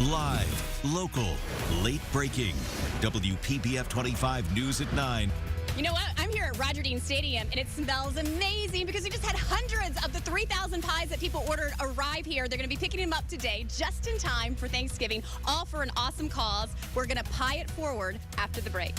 Live, local, late breaking. WPBF 25 News at 9. You know what? I'm here at Roger Dean Stadium, and it smells amazing because we just had hundreds of the 3,000 pies that people ordered arrive here. They're going to be picking them up today, just in time for Thanksgiving, all for an awesome cause. We're going to pie it forward after the break.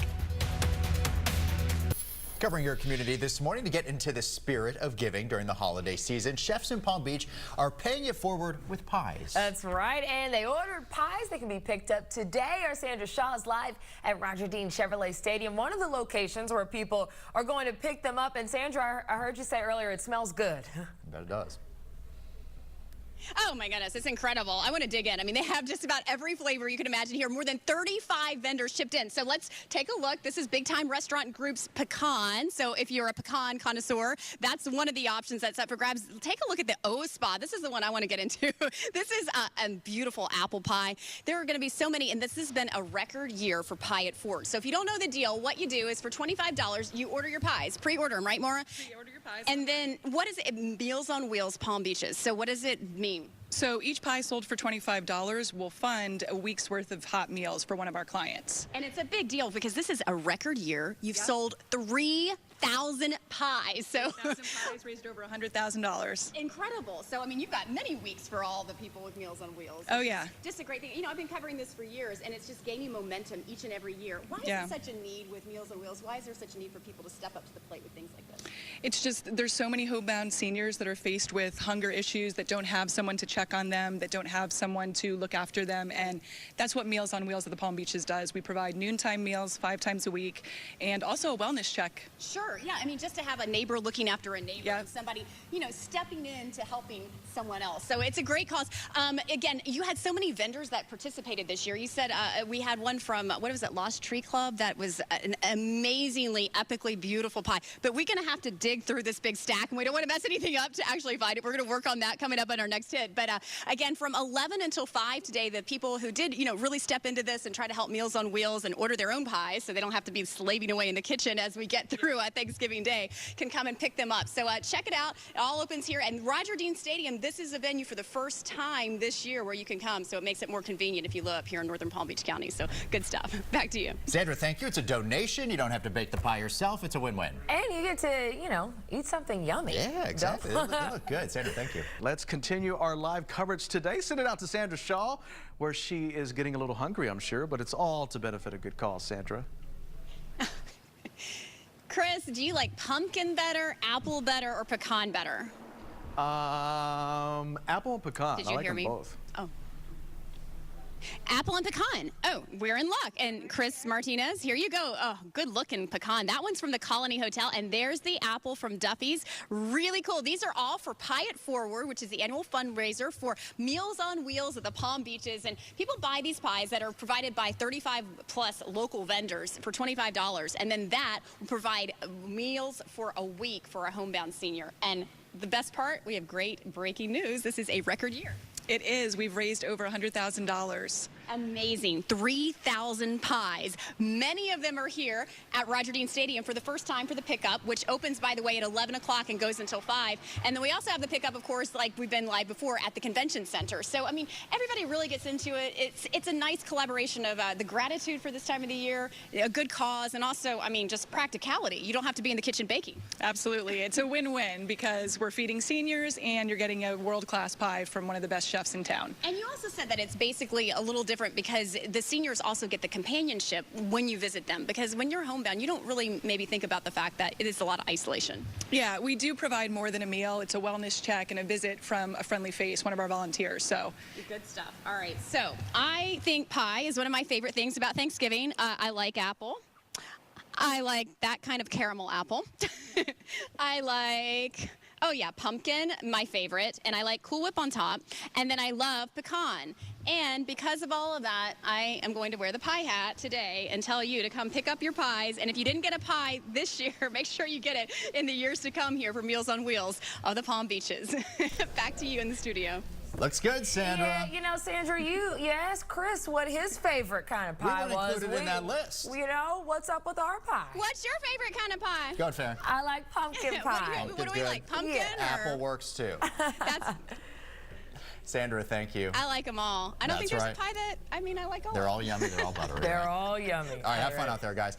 Covering your community this morning to get into the spirit of giving during the holiday season, chefs in Palm Beach are paying it forward with pies. That's right, and they ordered pies. They can be picked up today. Our Sandra Shaw is live at Roger Dean Chevrolet Stadium, one of the locations where people are going to pick them up. And Sandra, I heard you say earlier it smells good. I bet it does. Oh my goodness, it's incredible. I want to dig in. I mean, they have just about every flavor you can imagine here. More than 35 vendors shipped in. So let's take a look. This is Big Time Restaurant Group's pecan. So if you're a pecan connoisseur, that's one of the options that's up for grabs. Take a look at the O Spa. This is the one I want to get into. This is a beautiful apple pie. There are going to be so many, and this has been a record year for Pie It Forward. So if you don't know the deal, what you do is for $25, you order your pies. Pre-order them, right, Maura? Pre-order your pies. And then what is it? Meals on Wheels Palm Beaches. So what does it mean? So each pie sold for $25 will fund a week's worth of hot meals for one of our clients. And it's a big deal because this is a record year. You've sold 3,000 pies. So 3,000 pies raised over $100,000. Incredible. So, I mean, you've got many weeks for all the people with Meals on Wheels. Oh, yeah. Just a great thing. You know, I've been covering this for years, and it's just gaining momentum each and every year. Why is there such a need with Meals on Wheels? Why is there such a need for people to step up to the plate with things like this? It's just there's so many homebound seniors that are faced with hunger issues, that don't have someone to check on them, that don't have someone to look after them, and that's what Meals on Wheels at the Palm Beaches does. We provide noontime meals 5 times a week, and also a wellness check. Sure, yeah. I mean, just to have a neighbor looking after a neighbor, and somebody, you know, stepping in to helping someone else. So it's a great cause. Again, you had so many vendors that participated this year. You said we had one from, what was it, Lost Tree Club? That was an amazingly, epically beautiful pie. But we're going to have to dig through this big stack, and we don't want to mess anything up to actually find it. We're going to work on that coming up on our next hit. But again, from 11 until 5 today, the people who did, you know, really step into this and try to help Meals on Wheels and order their own pies so they don't have to be slaving away in the kitchen as we get through Thanksgiving Day, can come and pick them up. So check it out. It all opens here. And Roger Dean Stadium, this is a venue for the first time this year where you can come. So it makes it more convenient if you live up here in northern Palm Beach County. So good stuff. Back to you. Sandra, thank you. It's a donation. You don't have to bake the pie yourself. It's a win-win. And you get to, you know, eat something yummy. Yeah, exactly. They look good. Sandra, thank you. Let's continue our live coverage today. Send it out to Sandra Shaw, where she is getting a little hungry, I'm sure, but it's all to benefit a good cause. Sandra. Chris, do you like pumpkin better, apple better, or pecan better? Apple and pecan. Did you hear me? Both. Oh. Apple and pecan. Oh, we're in luck. And Chris Martinez, here you go. Oh, good looking pecan. That one's from the Colony Hotel. And there's the apple from Duffy's. Really cool. These are all for Pie It Forward, which is the annual fundraiser for Meals on Wheels at the Palm Beaches. And people buy these pies that are provided by 35 plus local vendors for $25. And then that will provide meals for a week for a homebound senior. And the best part, we have great breaking news. This is a record year. It is. We've raised over $100,000. Amazing. 3,000 pies. Many of them are here at Roger Dean Stadium for the first time for the pickup, which opens, by the way, at 11 o'clock and goes until 5. And then we also have the pickup, of course, like we've been live before, at the convention center. So, I mean, everybody really gets into it. It's a nice collaboration of the gratitude for this time of the year, a good cause, and also, I mean, just practicality. You don't have to be in the kitchen baking. Absolutely. It's a win-win because we're feeding seniors and you're getting a world-class pie from one of the best chefs in town. And you also said that it's basically a little different because the seniors also get the companionship when you visit them, because when you're homebound, you don't really maybe think about the fact that it is a lot of isolation. Yeah, we do provide more than a meal. It's a wellness check and a visit from a friendly face, one of our volunteers. So good stuff. All right, so I think pie is one of my favorite things about Thanksgiving. I like apple. I like that kind of caramel apple. I like, oh yeah, pumpkin, my favorite, and I like Cool Whip on top, and then I love pecan. And because of all of that, I am going to wear the pie hat today and tell you to come pick up your pies. And if you didn't get a pie this year, make sure you get it in the years to come here for Meals on Wheels of the Palm Beaches. Back to you in the studio. Looks good, Sandra. Yeah, you know, Sandra, you asked Chris what his favorite kind of pie we was. Included in that list. You know, what's up with our pie? What's your favorite kind of pie? Go ahead, Farron. I like pumpkin pie. What do we like? Pumpkin? Yeah. Apple works too. That's Sandra, thank you. I like them all. I don't think That's there's right. a pie that, I mean, I like all They're of them. all yummy. They're all buttery. They're right? all yummy. All right, have fun out there, guys.